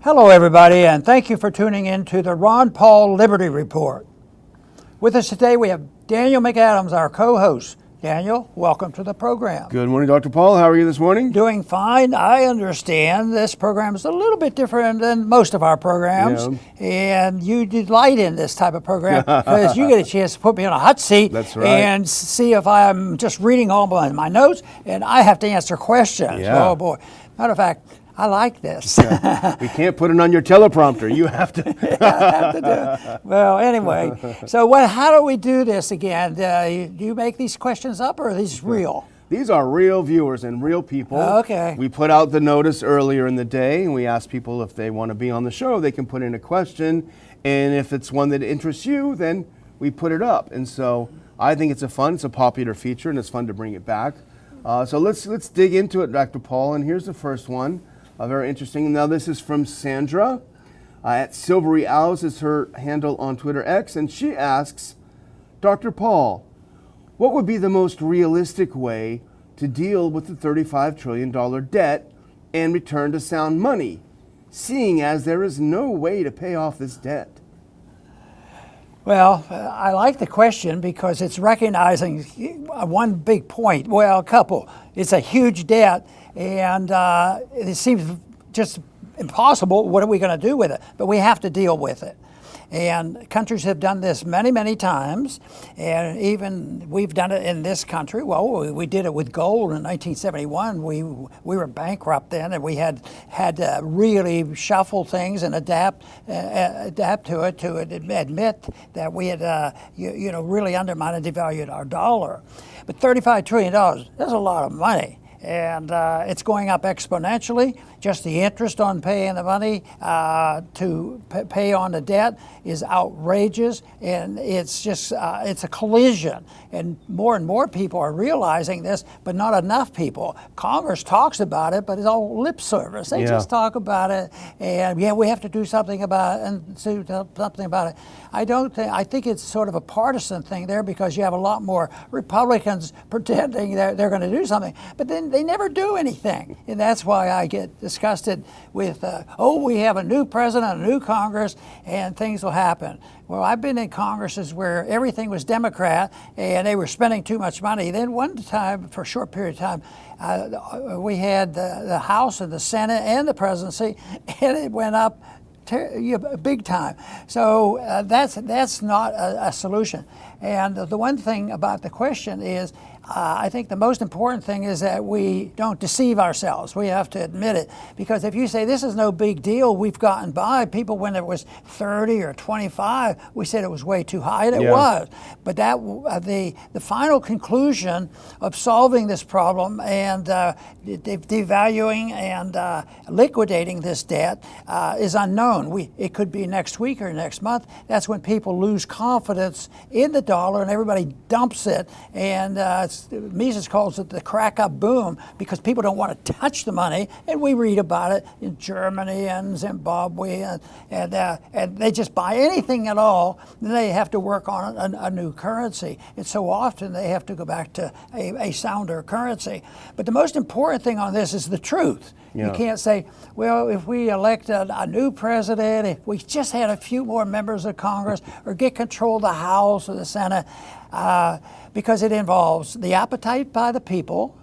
Hello, everybody, and thank you for tuning in to the Ron Paul Liberty Report. With us today, we have Daniel McAdams, our co-host. Daniel, welcome to the program. Good morning, Dr. Paul. How are you this morning? Doing fine. I understand this program is a little bit different than most of our programs, and you delight in this type of program because you get a chance to put me on a hot seat. That's right. And see if I'm just reading all my notes, and I have to answer questions. Yeah. Oh, boy. Matter of fact, I like this. We can't put it on your teleprompter. You have to. have to do it. Well, anyway, so how do we do this again? Do you make these questions up, or are these real? These are real viewers and real people. Okay. We put out the notice earlier in the day, and we asked people if they want to be on the show. They can put in a question, and if it's one that interests you, then we put it up. And so I think it's a popular feature, and it's fun to bring it back. So let's dig into it, Dr. Paul. And here's the first one. Very interesting. Now this is from Sandra at Silvery Owls is her handle on Twitter X, and she asks, Dr. Paul, what would be the most realistic way to deal with the $35 trillion debt and return to sound money, seeing as there is no way to pay off this debt? Well, I like the question because it's recognizing one big point. Well, a couple. It's a huge debt, and it seems just impossible. What are we going to do with it? But we have to deal with it. And countries have done this many, many times, and even we've done it in this country. Well, we did it with gold in 1971. We were bankrupt then, and we had to really shuffle things and adapt to it, to admit that we had really undermined and devalued our dollar. But $35 trillion, that's a lot of money. And it's going up exponentially. Just the interest on paying the money to pay on the debt is outrageous, and it's just it's a collision. And more people are realizing this, but not enough people. Congress talks about it, but it's all lip service. They just talk about it, and we have to do something about it, and do something about it. I think it's sort of a partisan thing there because you have a lot more Republicans pretending they're going to do something, but then they never do anything, and that's why I get disgusted with, we have a new president, a new Congress, and things will happen. Well, I've been in Congresses where everything was Democrat, and they were spending too much money. Then one time, for a short period of time, we had the House and the Senate and the presidency, and it went up big time. So that's not a solution. And the one thing about the question is, I think the most important thing is that we don't deceive ourselves. We have to admit it. Because if you say this is no big deal, we've gotten by. People, when it was 30 or 25, we said it was way too high, and it was. But that the final conclusion of solving this problem and devaluing and liquidating this debt is unknown. It could be next week or next month. That's when people lose confidence in the dollar and everybody dumps it. And Mises calls it the crack-up boom because people don't want to touch the money, and we read about it in Germany and Zimbabwe, and they just buy anything at all. Then they have to work on a new currency, and so often they have to go back to a sounder currency. But the most important thing on this is the truth. You can't say, well, if we elect a new president, if we just had a few more members of Congress, or get control of the House or the Senate, because it involves the appetite by the people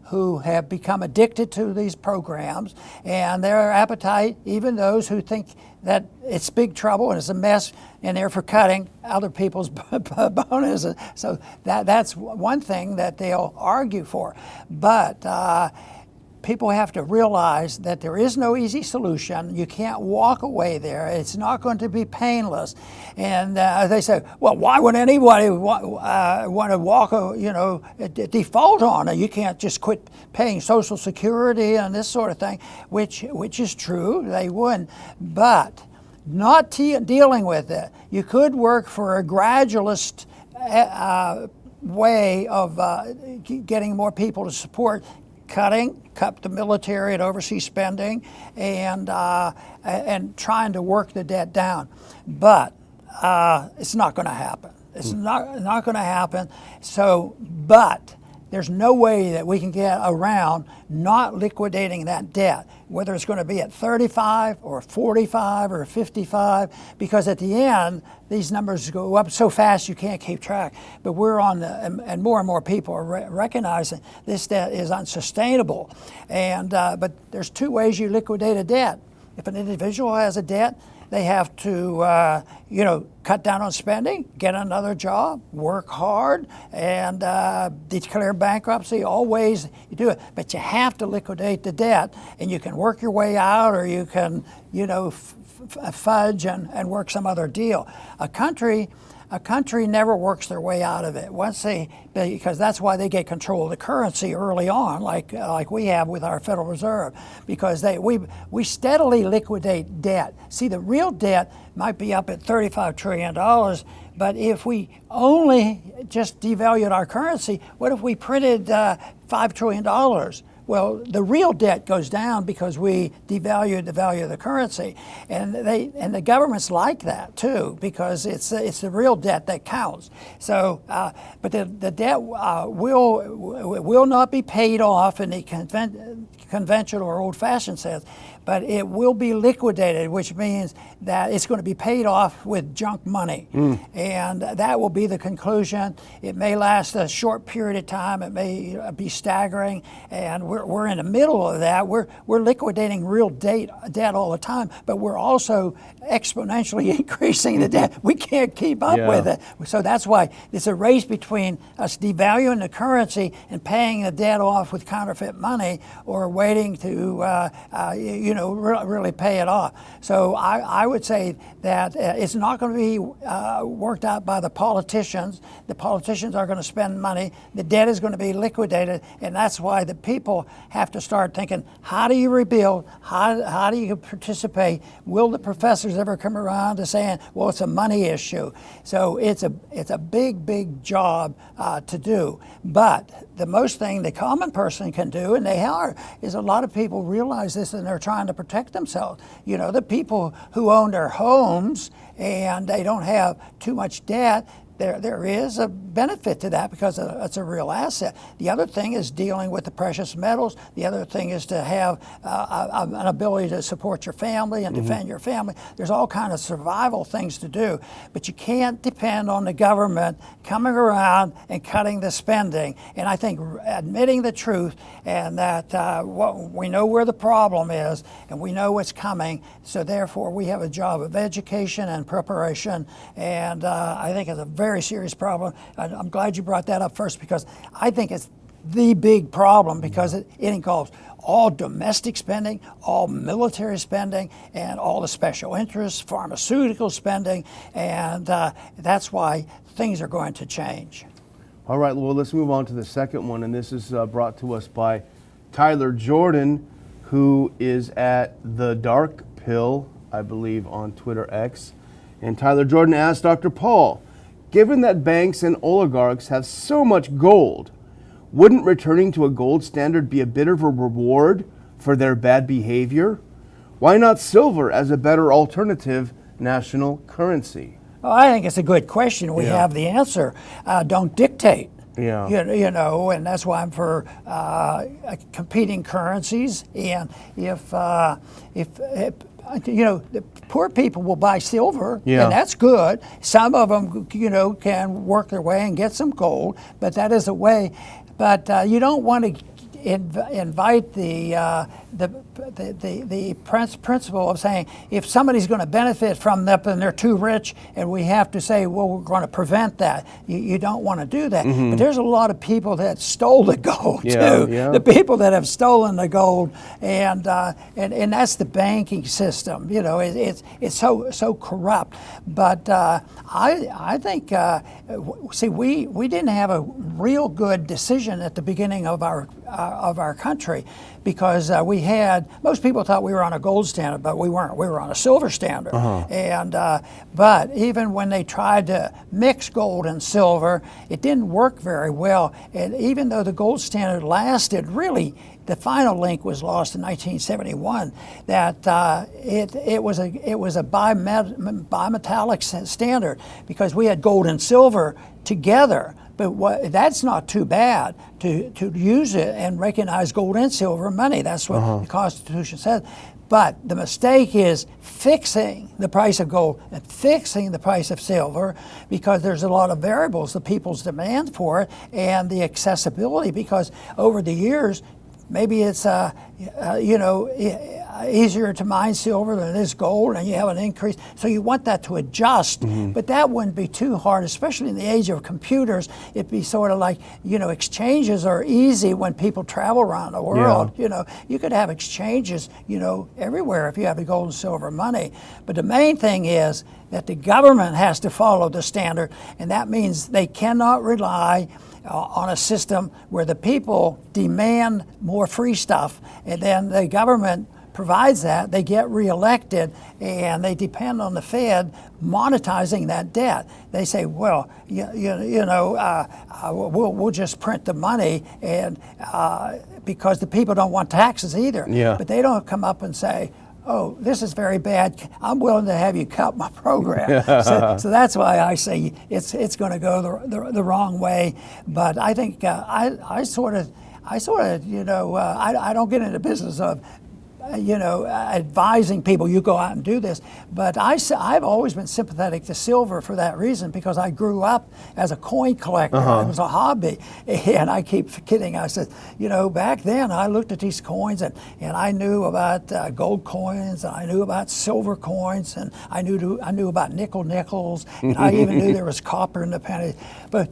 who have become addicted to these programs, and their appetite, even those who think that it's big trouble and it's a mess and they're for cutting other people's bonuses. So that's one thing that they'll argue for. But people have to realize that there is no easy solution. You can't walk away there. It's not going to be painless. And they say, well, why would anybody want to walk, default on it? You can't just quit paying Social Security and this sort of thing, which is true. They wouldn't. But not dealing with it. You could work for a gradualist way of getting more people to support cut the military and overseas spending, and trying to work the debt down. But it's not going to happen. It's not going to happen. So, but there's no way that we can get around not liquidating that debt, whether it's going to be at 35 or 45 or 55, because at the end, these numbers go up so fast you can't keep track. But we're on and more people are recognizing this debt is unsustainable. And but there's two ways you liquidate a debt. If an individual has a debt, they have to, cut down on spending, get another job, work hard, and declare bankruptcy. All ways you do it, but you have to liquidate the debt, and you can work your way out, or you can, fudge and work some other deal. A country never works their way out of it because that's why they get control of the currency early on, like we have with our Federal Reserve, because we steadily liquidate debt. See, the real debt might be up at $35 trillion, but if we only just devalued our currency, what if we printed $5 trillion? Well, the real debt goes down because we devalued the value of the currency, and the governments like that too, because it's the real debt that counts. So, but the debt will not be paid off in the conventional or old-fashioned sense, but it will be liquidated, which means that it's going to be paid off with junk money, and that will be the conclusion. It may last a short period of time. It may be staggering, and we're in the middle of that. We're liquidating real debt all the time, but we're also exponentially increasing the debt. We can't keep up with it. So that's why it's a race between us devaluing the currency and paying the debt off with counterfeit money, or waiting to really pay it off. So I would say that it's not going to be worked out by the politicians. The politicians are going to spend money. The debt is going to be liquidated, and that's why the people have to start thinking, how do you rebuild? How do you participate? Will the professors ever come around to saying, well, it's a money issue? So it's a big job to do. But the most thing the common person can do, and they are, is a lot of people realize this and they're trying to protect themselves. The people who own their homes and they don't have too much debt, there is a benefit to that because it's a real asset. The other thing is dealing with the precious metals. The other thing is to have an ability to support your family and defend your family. There's all kinds of survival things to do, but you can't depend on the government coming around and cutting the spending. And I think admitting the truth, and that we know where the problem is and we know what's coming, so therefore we have a job of education and preparation, and I think it's a very serious problem. I'm glad you brought that up first, because I think it's the big problem, because it involves all domestic spending, all military spending, and all the special interests, pharmaceutical spending, and that's why things are going to change. All right, well, let's move on to the second one, and this is brought to us by Tyler Jordan, who is at The Dark Pill, I believe, on Twitter X. And Tyler Jordan asked Dr. Paul, given that banks and oligarchs have so much gold, wouldn't returning to a gold standard be a bit of a reward for their bad behavior? Why not silver as a better alternative national currency? Well, I think it's a good question. We have the answer. Don't dictate. Yeah. And that's why I'm for competing currencies. And if the poor people will buy silver, and that's good. Some of them, can work their way and get some gold, but that is a way. But you don't want to invite the principle of saying, if somebody's going to benefit from that and they're too rich, and we have to say, well, we're going to prevent that. You don't want to do that. But there's a lot of people that stole the gold too. Yeah. The people that have stolen the gold, and that's the banking system. It's so corrupt. But I think we didn't have a real good decision at the beginning of our country, because most people thought we were on a gold standard, but we weren't. We were on a silver standard. And but even when they tried to mix gold and silver, it didn't work very well. And even though the gold standard lasted, really, the final link was lost in 1971. That it was a bimetallic standard, because we had gold and silver together, But that's not too bad to use it and recognize gold and silver money. That's what the Constitution says. But the mistake is fixing the price of gold and fixing the price of silver, because there's a lot of variables, the people's demand for it and the accessibility, because over the years, maybe it's easier to mine silver than it is gold, and you have an increase. So you want that to adjust, but that wouldn't be too hard, especially in the age of computers. It'd be sort of like, exchanges are easy when people travel around the world. Yeah. You could have exchanges, everywhere if you have the gold and silver money. But the main thing is that the government has to follow the standard, and that means they cannot rely on a system where the people demand more free stuff, and then the government provides that, they get reelected, and they depend on the Fed monetizing that debt. They say, well, we'll just print the money, and because the people don't want taxes either. Yeah. But they don't come up and say, oh, this is very bad, I'm willing to have you cut my program. So that's why I say it's going to go the wrong way. But I think I don't get into the business of advising people, you go out and do this. But I've always been sympathetic to silver for that reason, because I grew up as a coin collector. It was a hobby. And I keep kidding. I said, back then I looked at these coins and I knew about gold coins, and I knew about silver coins, and I knew about nickels, and I even knew there was copper in the pennies. But,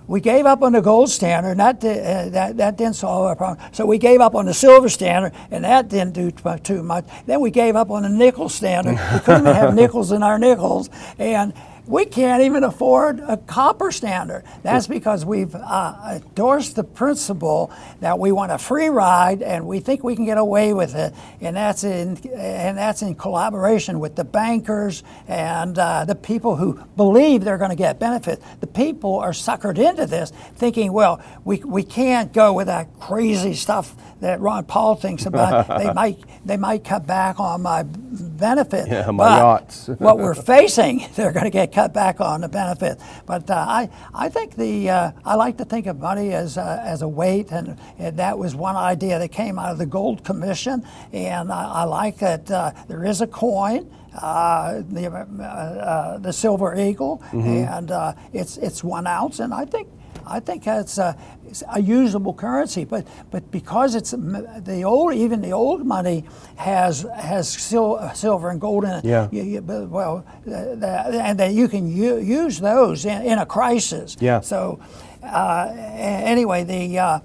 we gave up on the gold standard, and that didn't solve our problem. So we gave up on the silver standard, and that didn't do too much. Then we gave up on the nickel standard. We couldn't even have nickels in our nickels, and we can't even afford a copper standard. That's because we've endorsed the principle that we want a free ride, and we think we can get away with it, and that's in collaboration with the bankers and the people who believe they're going to get benefit. The people are suckered into this, thinking, well, we can't go with that crazy stuff that Ron Paul thinks about. They might cut back on my benefit. Yeah, my yachts. What we're facing, they're going to get cut back on the benefit. But I think I like to think of money as a weight, and that was one idea that came out of the Gold Commission. And I like that there is a coin, the Silver Eagle, and it's 1 ounce, and I think it's a usable currency, but because it's even the old money has silver and gold in it. Yeah. And that you can use those in a crisis. Yeah. So anyway, I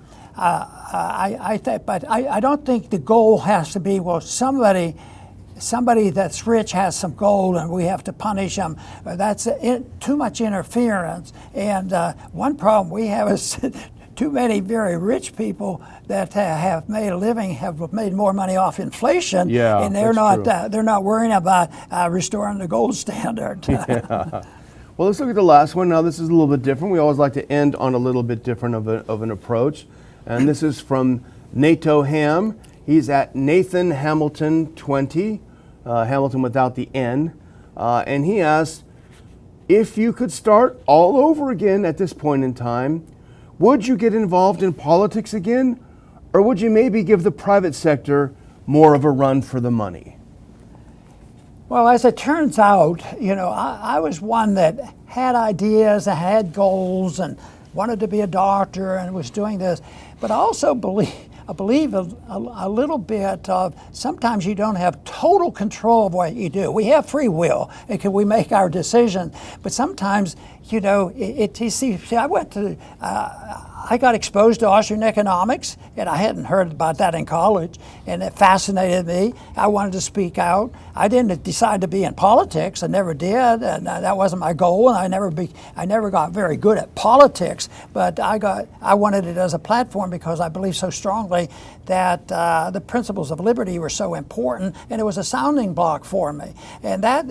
don't think the goal has to be, well, somebody that's rich has some gold and we have to punish them. That's too much interference. And one problem we have is too many very rich people that have made a living have made more money off inflation, and they're not worrying about restoring the gold standard. Yeah. Well, let's look at the last one. Now, this is a little bit different. We always like to end on a little bit different of an approach, and this is from NATO Ham. He's at Nathan Hamilton 20. Hamilton without the N, and he asked, if you could start all over again at this point in time, would you get involved in politics again, or would you maybe give the private sector more of a run for the money? Well, as it turns out, I was one that had ideas, I had goals, and wanted to be a doctor and was doing this, but I also believe a little bit of sometimes you don't have total control of what you do. We have free will, and we make our decisions, but sometimes, I got exposed to Austrian economics, and I hadn't heard about that in college, and it fascinated me. I wanted to speak out. I didn't decide to be in politics. I never did, and that wasn't my goal. And I never got very good at politics. But I wanted it as a platform because I believe so strongly that the principles of liberty were so important, and it was a sounding block for me. And I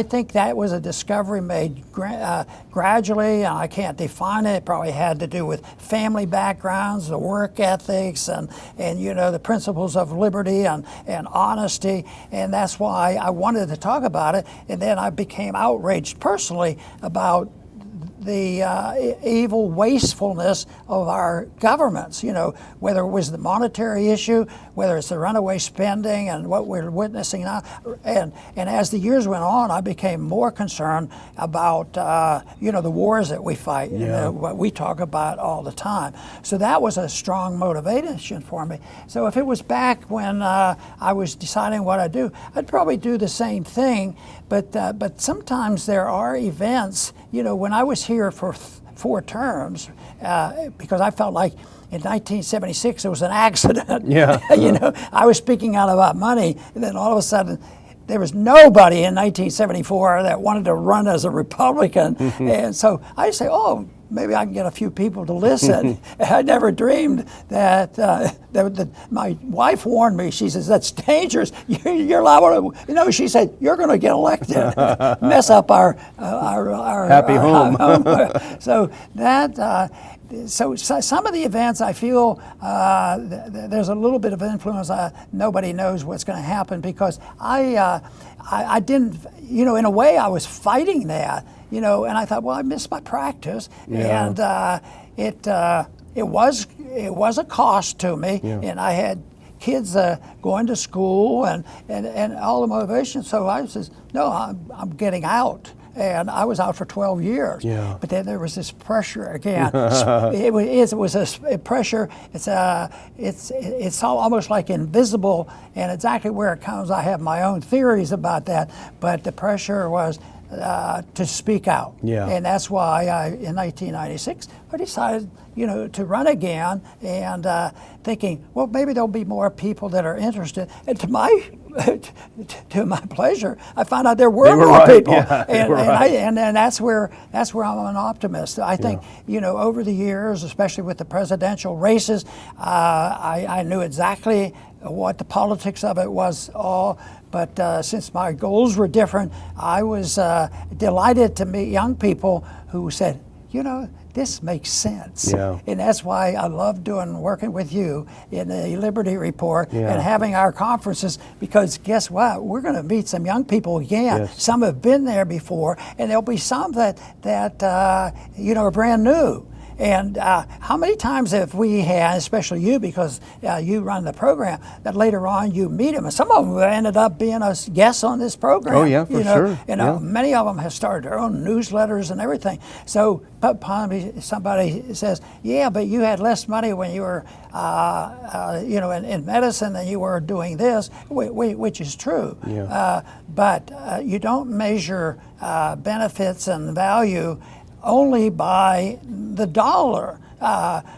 think that was a discovery made gradually, and I can't define it. It probably had to do with family backgrounds, the work ethics, and the principles of liberty and honesty, and that's why I wanted to talk about it. And then I became outraged personally about evil wastefulness of our governments, whether it was the monetary issue, whether it's the runaway spending and what we're witnessing now. And as the years went on, I became more concerned about, the wars that we fight, what we talk about all the time. So that was a strong motivation for me. So if it was back when I was deciding what I'd do, I'd probably do the same thing. But sometimes there are events, when I was here for 4 terms, because I felt like in 1976 it was an accident. Yeah. I was speaking out about money, and then all of a sudden there was nobody in 1974 that wanted to run as a Republican. And so I say, oh, maybe I can get a few people to listen. I never dreamed that, my wife warned me. She says, that's dangerous. You're liable to, she said, you're going to get elected. Mess up our happy home. So that, so some of the events I feel there's a little bit of influence. Nobody knows what's going to happen because I didn't, in a way I was fighting that. And I thought, well, I missed my practice, and it was a cost to me, and I had kids going to school and all the motivation. So I says, no, I'm getting out. And I was out for 12 years. Yeah. But then there was this pressure again. it was a pressure. It's almost like invisible, and exactly where it comes, I have my own theories about that. But the pressure was to speak out. Yeah. And that's why in 1996, I decided, to run again, and thinking, well, maybe there'll be more people that are interested. And to my pleasure, I found out there were more right. people. Yeah, and that's where I'm an optimist. I think, over the years, especially with the presidential races, I knew exactly what the politics of it was all. But since my goals were different, I was delighted to meet young people who said, this makes sense. Yeah. And that's why I love working with you in the Liberty Report and having our conferences, because guess what? We're going to meet some young people again. Yes. Some have been there before, and there'll be some that are brand new. And how many times have we had, especially you, because you run the program, that later on you meet them, and some of them ended up being a guest on this program. Oh yeah, for sure. Many of them have started their own newsletters and everything. So somebody says, yeah, but you had less money when you were, in medicine than you were doing this, which is true. Yeah. But you don't measure benefits and value only by the dollar,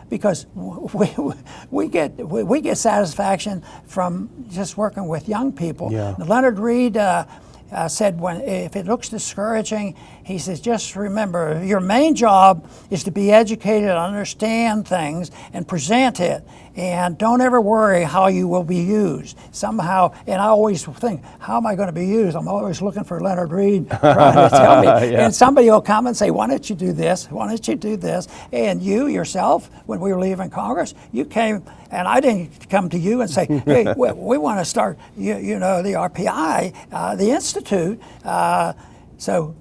because we get satisfaction from just working with young people. Yeah. Leonard Reed said, if it looks discouraging, he says, just remember, your main job is to be educated, understand things, and present it. And don't ever worry how you will be used. Somehow, and I always think, how am I going to be used? I'm always looking for Leonard Reed trying to tell me. Yeah. And somebody will come and say, why don't you do this? Why don't you do this? And you yourself, when we were leaving Congress, you came, and I didn't come to you and say, hey, we want to start, the RPI, the Institute. So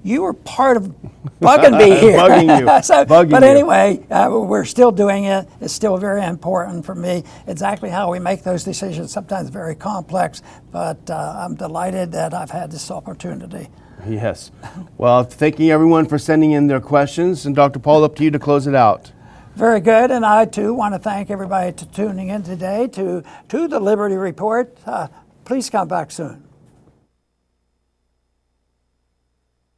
you were part of bugging me here. Bugging you. But anyway, we're still doing it. It's still very important for me. Exactly how we make those decisions, sometimes very complex, but I'm delighted that I've had this opportunity. Yes. Well, thanking everyone for sending in their questions. And Dr. Paul, up to you to close it out. Very good, and I too want to thank everybody for tuning in today to the Liberty Report. Please come back soon.